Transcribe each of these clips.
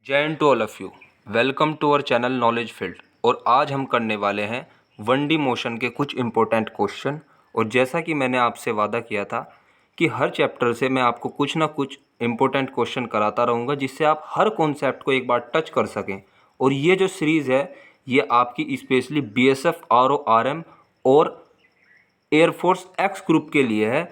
जय हिंद to all of you. Welcome to our channel knowledge field. और आज हम करने वाले हैं 1D मोशन के कुछ इम्पोर्टेंट क्वेश्चन। और जैसा कि मैंने आपसे वादा किया था कि हर चैप्टर से मैं आपको कुछ ना कुछ इम्पोर्टेंट क्वेश्चन कराता रहूँगा जिससे आप हर कॉन्सेप्ट को एक बार टच कर सकें। और ये जो सीरीज़ है ये आपकी स्पेशली BSF RORM और एयरफोर्स एक्स ग्रुप के लिए है।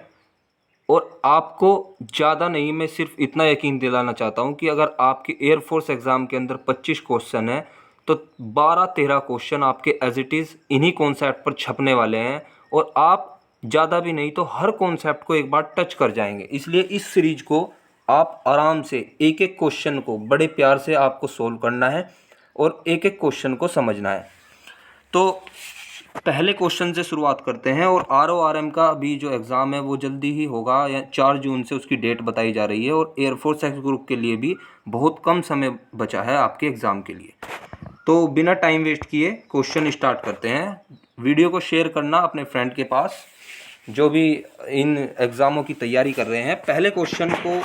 और आपको ज़्यादा नहीं, मैं सिर्फ इतना यकीन दिलाना चाहता हूँ कि अगर आपके एयरफोर्स एग्ज़ाम के अंदर 25 क्वेश्चन हैं तो 12-13 क्वेश्चन आपके एज इट इज़ इन्हीं कॉन्सेप्ट पर छपने वाले हैं। और आप ज़्यादा भी नहीं तो हर कॉन्सेप्ट को एक बार टच कर जाएंगे। इसलिए इस सीरीज को आप आराम से एक एक क्वेश्चन को बड़े प्यार से आपको सोल्व करना है और एक एक क्वेश्चन को समझना है। तो पहले क्वेश्चन से शुरुआत करते हैं। और RORM का अभी जो एग्ज़ाम है वो जल्दी ही होगा, या 4 जून से उसकी डेट बताई जा रही है। और एयरफोर्स एक्स ग्रुप के लिए भी बहुत कम समय बचा है आपके एग्ज़ाम के लिए। तो बिना टाइम वेस्ट किए क्वेश्चन स्टार्ट करते हैं। वीडियो को शेयर करना अपने फ्रेंड के पास जो भी इन एग्ज़ामों की तैयारी कर रहे हैं। पहले क्वेश्चन को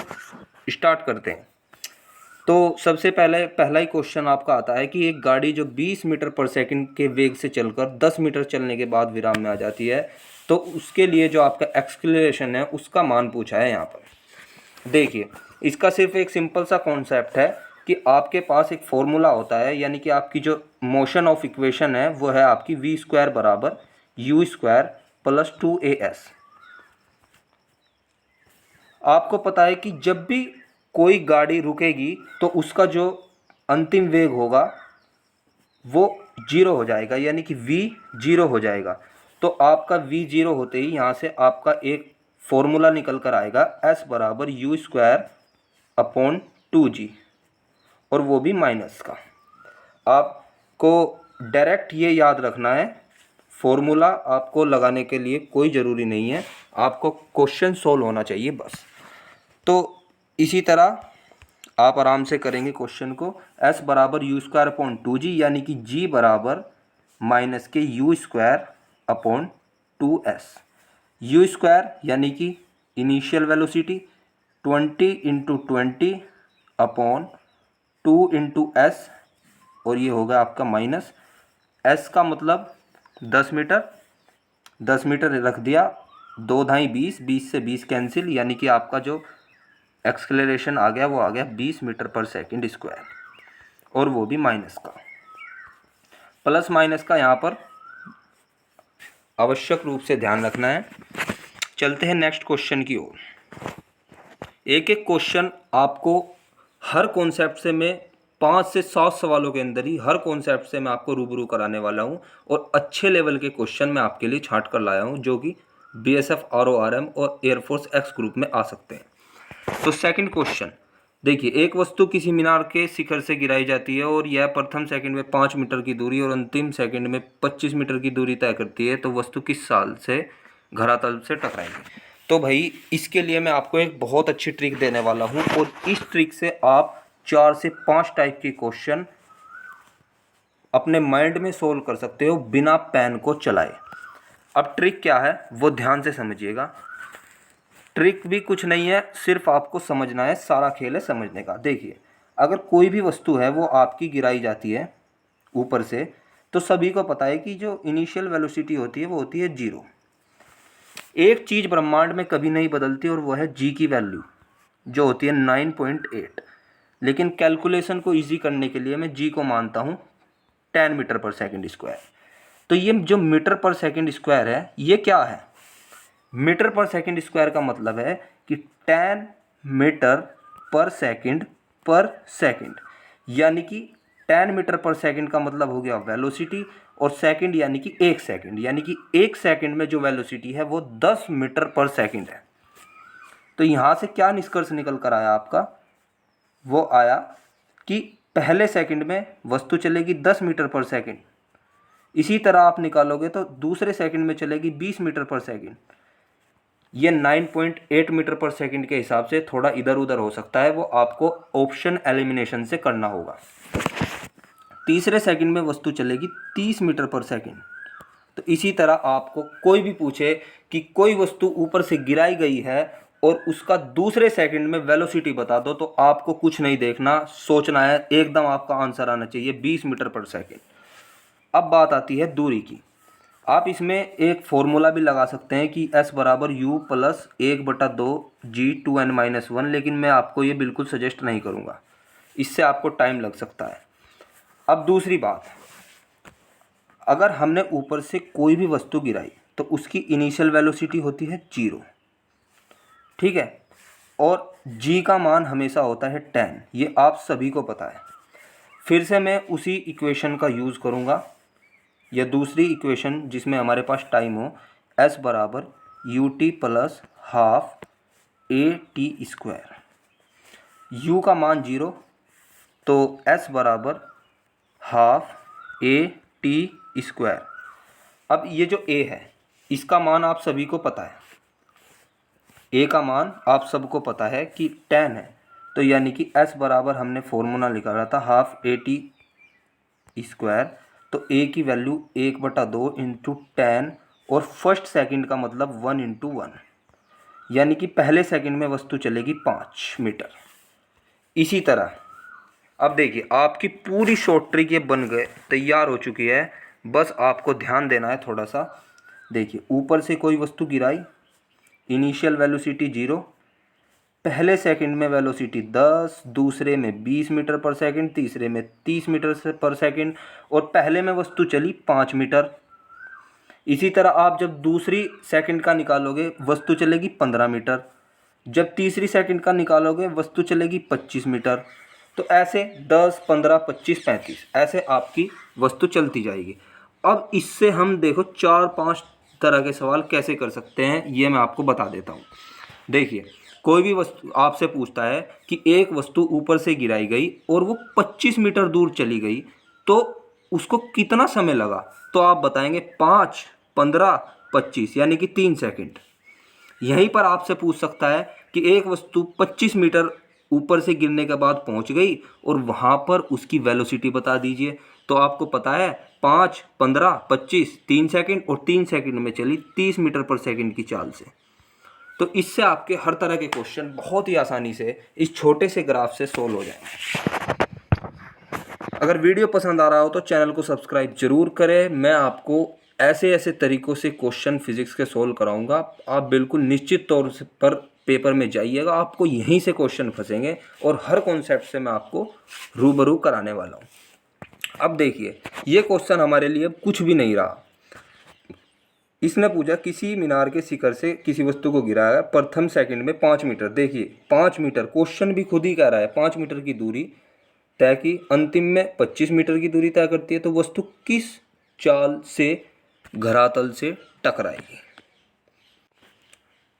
स्टार्ट करते हैं। तो सबसे पहले पहला ही क्वेश्चन आपका आता है कि एक गाड़ी जो 20 मीटर पर सेकंड के वेग से चलकर 10 मीटर चलने के बाद विराम में आ जाती है, तो उसके लिए जो आपका एक्सेलरेशन है उसका मान पूछा है यहाँ पर। देखिए, इसका सिर्फ एक सिंपल सा कॉन्सेप्ट है कि आपके पास एक फॉर्मूला होता है, यानी कि आपकी जो मोशन ऑफ इक्वेशन है वो है आपकी v² बराबर u² प्लस 2as। आपको पता है कि जब भी कोई गाड़ी रुकेगी तो उसका जो अंतिम वेग होगा वो 0 हो जाएगा, यानी कि v 0 हो जाएगा। तो आपका v 0 होते ही यहाँ से आपका एक फॉर्मूला निकल कर आएगा s बराबर u² अपॉन 2g, और वो भी माइनस का। आपको डायरेक्ट ये याद रखना है, फॉर्मूला आपको लगाने के लिए कोई ज़रूरी नहीं है, आपको क्वेश्चन सोल्व होना चाहिए बस। तो इसी तरह आप आराम से करेंगे क्वेश्चन को। s बराबर u² अपॉन 2g, यानी कि g बराबर माइनस के u² अपॉन 2s। u² यानी कि initial velocity 20 into 20 upon 2 into S, और ये होगा आपका माइनस s का मतलब 10 मीटर। 10 मीटर रख दिया, 2 ढाई 20, 20 से 20 कैंसिल, यानी कि आपका जो एक्सेलरेशन आ गया वो आ गया 20 मीटर पर सेकंड स्क्वायर, और वो भी माइनस का। प्लस माइनस का यहाँ पर आवश्यक रूप से ध्यान रखना है। चलते हैं नेक्स्ट क्वेश्चन की ओर। एक एक क्वेश्चन आपको हर कॉन्सेप्ट से मैं 5 से 7 सवालों के अंदर ही हर कॉन्सेप्ट से मैं आपको रूबरू कराने वाला हूँ। और अच्छे लेवल के क्वेश्चन मैं आपके लिए छांट कर लाया हूँ जो कि BSF RORM और एयरफोर्स एक्स ग्रुप में आ सकते हैं। तो सेकंड क्वेश्चन देखिए, एक वस्तु किसी मीनार के शिखर से गिराई जाती है और यह प्रथम सेकंड में 5 मीटर की दूरी और अंतिम सेकंड में 25 मीटर की दूरी तय करती है, तो वस्तु किस साल से धरातल से टकराएगी। तो भाई इसके लिए मैं आपको एक बहुत अच्छी ट्रिक देने वाला हूँ, और इस ट्रिक से आप 4 से 5 टाइप के क्वेश्चन अपने माइंड में सोल्व कर सकते हो बिना पेन को चलाए। अब ट्रिक क्या है वो ध्यान से समझिएगा। ट्रिक भी कुछ नहीं है, सिर्फ आपको समझना है, सारा खेल है समझने का। देखिए, अगर कोई भी वस्तु है वो आपकी गिराई जाती है ऊपर से, तो सभी को पता है कि जो इनिशियल वेलोसिटी होती है वो होती है 0। एक चीज़ ब्रह्मांड में कभी नहीं बदलती और वो है g की वैल्यू जो होती है 9.8। लेकिन कैलकुलेशन को ईजी करने के लिए मैं g को मानता हूँ 10 मीटर पर सेकंड स्क्वायर। तो ये जो मीटर पर सेकंड स्क्वायर है ये क्या है? मीटर पर सेकंड स्क्वायर का मतलब है कि 10 मीटर पर सेकंड, यानी कि 10 मीटर पर सेकंड का मतलब हो गया वेलोसिटी, और सेकंड यानी कि 1 सेकंड, यानी कि 1 सेकंड में जो वेलोसिटी है वो 10 मीटर पर सेकंड है। तो यहाँ से क्या निष्कर्ष निकल कर आया आपका? वो आया कि पहले सेकंड में वस्तु चलेगी 10 मीटर पर सेकंड, इसी तरह आप निकालोगे तो दूसरे सेकंड में चलेगी 20 मीटर पर सेकंड। ये 9.8 मीटर पर सेकंड के हिसाब से थोड़ा इधर उधर हो सकता है, वो आपको ऑप्शन एलिमिनेशन से करना होगा। तीसरे सेकंड में वस्तु चलेगी 30 मीटर पर सेकंड। तो इसी तरह आपको कोई भी पूछे कि कोई वस्तु ऊपर से गिराई गई है और उसका दूसरे सेकंड में वेलोसिटी बता दो, तो आपको कुछ नहीं देखना, सोचना है, एकदम आपका आंसर आना चाहिए 20 मीटर पर सेकंड। अब बात आती है दूरी की। आप इसमें एक फॉर्मूला भी लगा सकते हैं कि s बराबर u प्लस 1/2 g2n-1, लेकिन मैं आपको ये बिल्कुल सजेस्ट नहीं करूँगा, इससे आपको टाइम लग सकता है। अब दूसरी बात, अगर हमने ऊपर से कोई भी वस्तु गिराई तो उसकी इनिशियल वेलोसिटी होती है 0, ठीक है, और g का मान हमेशा होता है 10, ये आप सभी को पता है। फिर से मैं उसी इक्वेशन का यूज़ करूँगा, या दूसरी इक्वेशन जिसमें हमारे पास टाइम हो, s बराबर ut plus half at²। u का मान 0, तो s बराबर हाफ at²। अब ये जो a है इसका मान आप सभी को पता है, a का मान आप सबको पता है कि 10 है, तो यानी कि s बराबर हमने फॉर्मूला निकाला था हाफ at², तो a की वैल्यू 1/2 इंटू 10, और फर्स्ट सेकंड का मतलब 1 × 1, यानी कि पहले सेकंड में वस्तु चलेगी 5 मीटर। इसी तरह अब देखिए आपकी पूरी शॉर्ट ट्रिक ये बन गए, तैयार हो चुकी है, बस आपको ध्यान देना है थोड़ा सा। देखिए ऊपर से कोई वस्तु गिराई, इनिशियल वेलोसिटी 0, पहले सेकंड में वेलोसिटी 10, दूसरे में 20 मीटर पर सेकंड, तीसरे में 30 मीटर पर सेकंड, और पहले में वस्तु चली 5 मीटर। इसी तरह आप जब दूसरी सेकंड का निकालोगे वस्तु चलेगी 15 मीटर, जब तीसरी सेकंड का निकालोगे वस्तु चलेगी 25 मीटर। तो ऐसे 10, 15, 25, 35 ऐसे आपकी वस्तु चलती जाएगी। अब इससे हम देखो 4-5 तरह के सवाल कैसे कर सकते हैं, ये मैं आपको बता देता हूँ। देखिए कोई भी वस्तु आपसे पूछता है कि एक वस्तु ऊपर से गिराई गई और वो 25 मीटर दूर चली गई, तो उसको कितना समय लगा, तो आप बताएंगे 5, 15, 25, यानी कि 3 सेकंड। यहीं पर आपसे पूछ सकता है कि एक वस्तु 25 मीटर ऊपर से गिरने के बाद पहुंच गई और वहां पर उसकी वेलोसिटी बता दीजिए, तो आपको पता है 5, 15, 25, 3 सेकंड, और 3 सेकंड में चली 30 मीटर पर सेकंड की चाल से। तो इससे आपके हर तरह के क्वेश्चन बहुत ही आसानी से इस छोटे से ग्राफ से सोल्व हो जाएंगे। अगर वीडियो पसंद आ रहा हो तो चैनल को सब्सक्राइब जरूर करें। मैं आपको ऐसे ऐसे तरीक़ों से क्वेश्चन फिजिक्स के सोल्व कराऊंगा, आप बिल्कुल निश्चित तौर पर पेपर में जाइएगा, आपको यहीं से क्वेश्चन फंसेंगे और हर कॉन्सेप्ट से मैं आपको रूबरू कराने वाला हूँ। अब देखिए ये क्वेश्चन हमारे लिए कुछ भी नहीं रहा। इसने पूछा किसी मीनार के शिखर से किसी वस्तु को गिराया प्रथम सेकंड में 5 मीटर। देखिए 5 मीटर, क्वेश्चन भी खुद ही कह रहा है 5 मीटर की दूरी तय की, अंतिम में 25 मीटर की दूरी तय करती है, तो वस्तु किस चाल से धरातल से टकराएगी।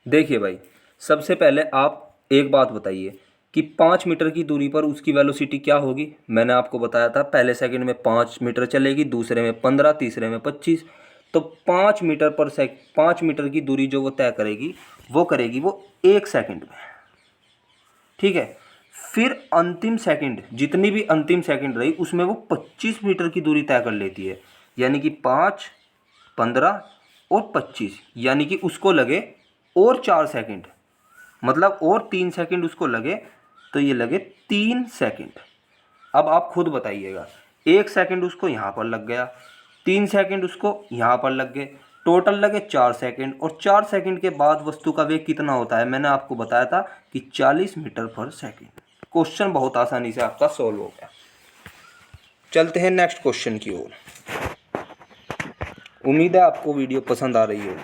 देखिए भाई सबसे पहले आप एक बात बताइए कि 5 मीटर की दूरी पर उसकी वेलोसिटी क्या होगी। मैंने आपको बताया था पहले सेकंड में 5 मीटर चलेगी, दूसरे में 15, तीसरे में 25, तो 5 मीटर पर 5 मीटर की दूरी जो वो तय करेगी वो करेगी वो 1 सेकंड में, ठीक है। फिर अंतिम सेकंड, जितनी भी अंतिम सेकंड रही उसमें वो 25 मीटर की दूरी तय कर लेती है, यानी कि 5, 15 और 25, यानी कि उसको लगे और 4 सेकंड, मतलब और 3 सेकंड उसको लगे, तो ये लगे 3 सेकंड। अब आप खुद बताइएगा, 1 सेकंड उसको यहाँ पर लग गया, 3 सेकंड उसको यहाँ पर लग गए, टोटल लगे 4 सेकंड, और 4 सेकंड के बाद वस्तु का वेग कितना होता है, मैंने आपको बताया था कि 40 मीटर पर सेकंड। क्वेश्चन बहुत आसानी से आपका सॉल्व हो गया। चलते हैं नेक्स्ट क्वेश्चन की ओर। उम्मीद है आपको वीडियो पसंद आ रही होगी।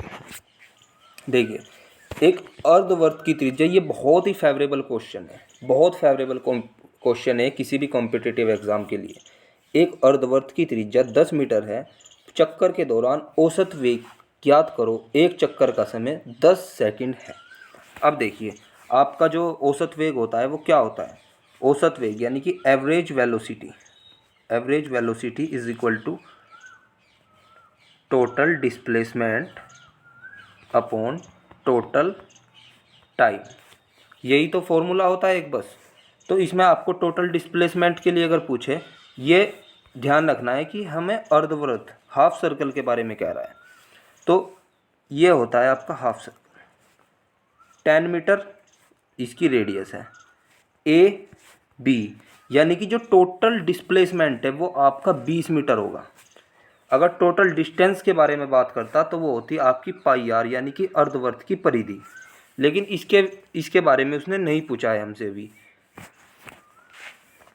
देखिए एक अर्धवर्त की त्रिज्या, ये बहुत ही फेवरेबल क्वेश्चन है, बहुत फेवरेबल क्वेश्चन है किसी भी कॉम्पिटिटिव एग्जाम के लिए। एक अर्धवर्त की त्रिज्या 10 मीटर है, चक्कर के दौरान औसत वेग ज्ञात करो, एक चक्कर का समय 10 सेकंड है। अब देखिए आपका जो औसत वेग होता है वो क्या होता है, औसत वेग यानी कि average velocity is equal to total displacement upon total time, यही तो फॉर्मूला होता है एक बस। तो इसमें आपको टोटल डिस्प्लेसमेंट के लिए अगर पूछे, ये ध्यान रखना है कि हमें अर्धवृत्त हाफ सर्कल के बारे में कह रहा है, तो ये होता है आपका हाफ सर्कल। 10 मीटर इसकी रेडियस है ए बी, यानी कि जो टोटल डिस्प्लेसमेंट है वो आपका 20 मीटर होगा। अगर टोटल डिस्टेंस के बारे में बात करता तो वो होती आपकी पाई आर, यानी कि अर्धवर्त की परिधि, लेकिन इसके बारे में उसने नहीं पूछा है हमसे अभी।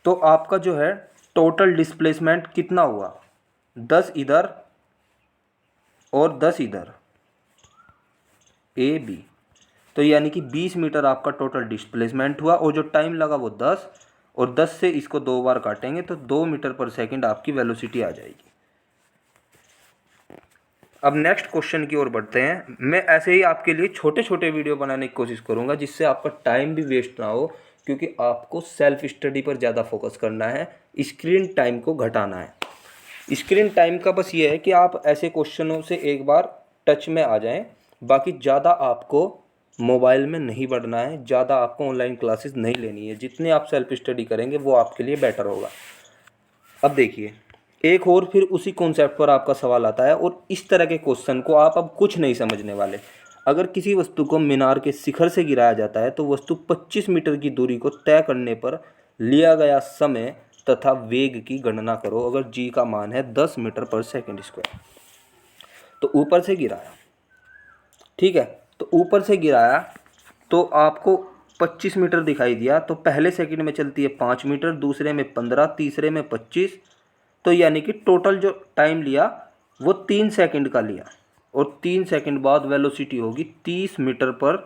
तो आपका जो है टोटल डिस्प्लेसमेंट कितना हुआ, 10 इधर और 10 इधर, ए बी, तो यानी कि 20 मीटर आपका टोटल डिस्प्लेसमेंट हुआ, और जो टाइम लगा वो 10, और 10 से इसको 2 बार काटेंगे तो 2 मीटर पर सेकंड आपकी वेलोसिटी आ जाएगी। अब नेक्स्ट क्वेश्चन की ओर बढ़ते हैं। मैं ऐसे ही आपके लिए छोटे छोटे वीडियो बनाने की कोशिश करूंगा जिससे आपका टाइम भी वेस्ट ना हो, क्योंकि आपको सेल्फ स्टडी पर ज़्यादा फोकस करना है, स्क्रीन टाइम को घटाना है। स्क्रीन टाइम का बस ये है कि आप ऐसे क्वेश्चनों से एक बार टच में आ जाएं, बाकी ज़्यादा आपको मोबाइल में नहीं बढ़ना है, ज़्यादा आपको ऑनलाइन क्लासेस नहीं लेनी है। जितने आप सेल्फ स्टडी करेंगे वो आपके लिए बेटर होगा। अब देखिए, एक और फिर उसी कॉन्सेप्ट पर आपका सवाल आता है, और इस तरह के क्वेश्चन को आप अब कुछ नहीं समझने वाले। अगर किसी वस्तु को मीनार के शिखर से गिराया जाता है तो वस्तु 25 मीटर की दूरी को तय करने पर लिया गया समय तथा वेग की गणना करो अगर जी का मान है 10 मीटर पर सेकंड स्क्वायर। तो ऊपर से गिराया, ठीक है, तो ऊपर से गिराया तो आपको 25 मीटर दिखाई दिया, तो पहले सेकंड में चलती है 5 मीटर, दूसरे में 15, तीसरे में 25, तो यानी कि टोटल जो टाइम लिया वो 3 सेकंड का लिया, और 3 सेकंड बाद वेलोसिटी होगी 30 मीटर पर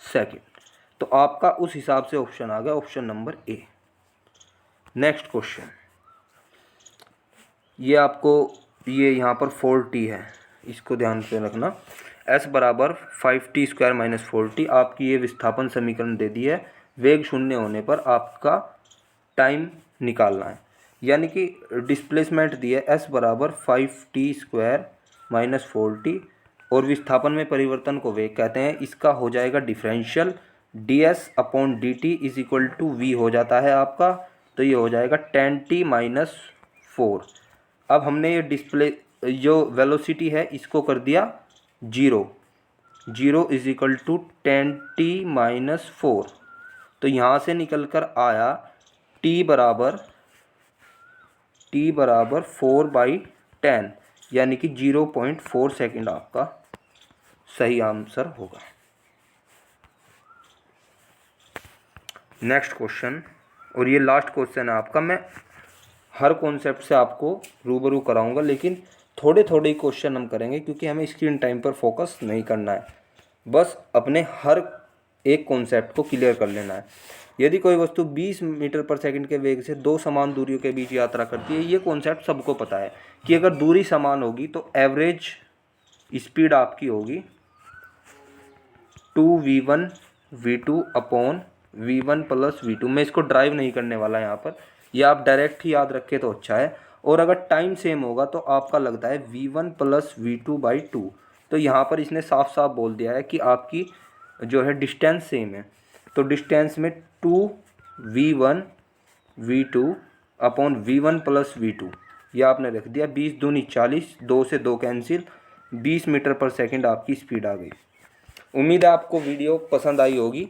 सेकंड। तो आपका उस हिसाब से ऑप्शन आ गया, option number A. Next question, ये आपको ये यहाँ पर 4t है, इसको ध्यान से रखना। s बराबर 5t स्क्वायर माइनस 4t, आपकी ये विस्थापन समीकरण दे दी है। वेग शून्य होने पर आपका टाइम निकालना है, यानी कि डिस्प्लेसमेंट दी है s बराबर 5t स्क्वायर माइनस 4t, और विस्थापन में परिवर्तन को वेग कहते हैं। इसका हो जाएगा differential, ds upon dt is equal to v हो जाता है आपका, तो ये हो जाएगा 10t माइनस 4। अब हमने ये डिस्प्ले जो वेलोसिटी है इसको कर दिया 0 is equal to 10t minus 4, तो यहाँ से निकल कर आया t बराबर 4/10, यानी कि 0.4 सेकेंड आपका सही आंसर होगा। नेक्स्ट क्वेश्चन, और ये लास्ट क्वेश्चन है आपका। मैं हर कॉन्सेप्ट से आपको रूबरू कराऊंगा, लेकिन थोड़े थोड़े क्वेश्चन हम करेंगे क्योंकि हमें स्क्रीन टाइम पर फोकस नहीं करना है, बस अपने हर एक कॉन्सेप्ट को क्लियर कर लेना है। यदि कोई वस्तु 20 मीटर पर सेकंड के वेग से 2 समान दूरियों के बीच यात्रा करती है, ये कॉन्सेप्ट सबको पता है कि अगर दूरी समान होगी तो एवरेज स्पीड आपकी होगी 2v1 v2 upon v1 plus v2। मैं इसको ड्राइव नहीं करने वाला यहाँ पर, ये आप डायरेक्ट ही याद रखें तो अच्छा है। और अगर टाइम सेम होगा तो आपका लगता है v1 प्लस v2/2। तो यहाँ पर इसने साफ साफ बोल दिया है कि आपकी जो है डिस्टेंस सेम है, तो डिस्टेंस में 2v1 v2 upon v1 plus v2 ये आपने रख दिया। 20 दूनी 40, 2 से 2 कैंसिल, 20 मीटर पर सेकंड आपकी स्पीड आ गई। उम्मीद है आपको वीडियो पसंद आई होगी,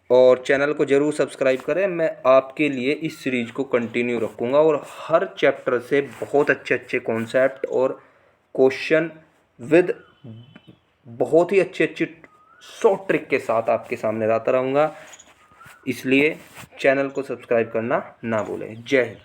और चैनल को ज़रूर सब्सक्राइब करें। मैं आपके लिए इस सीरीज़ को कंटिन्यू रखूँगा, और हर चैप्टर से बहुत अच्छे अच्छे कॉन्सेप्ट और क्वेश्चन विद बहुत ही अच्छे अच्छे शॉर्ट ट्रिक के साथ आपके सामने लाता रहूँगा। इसलिए चैनल को सब्सक्राइब करना ना भूलें। जय हिंद।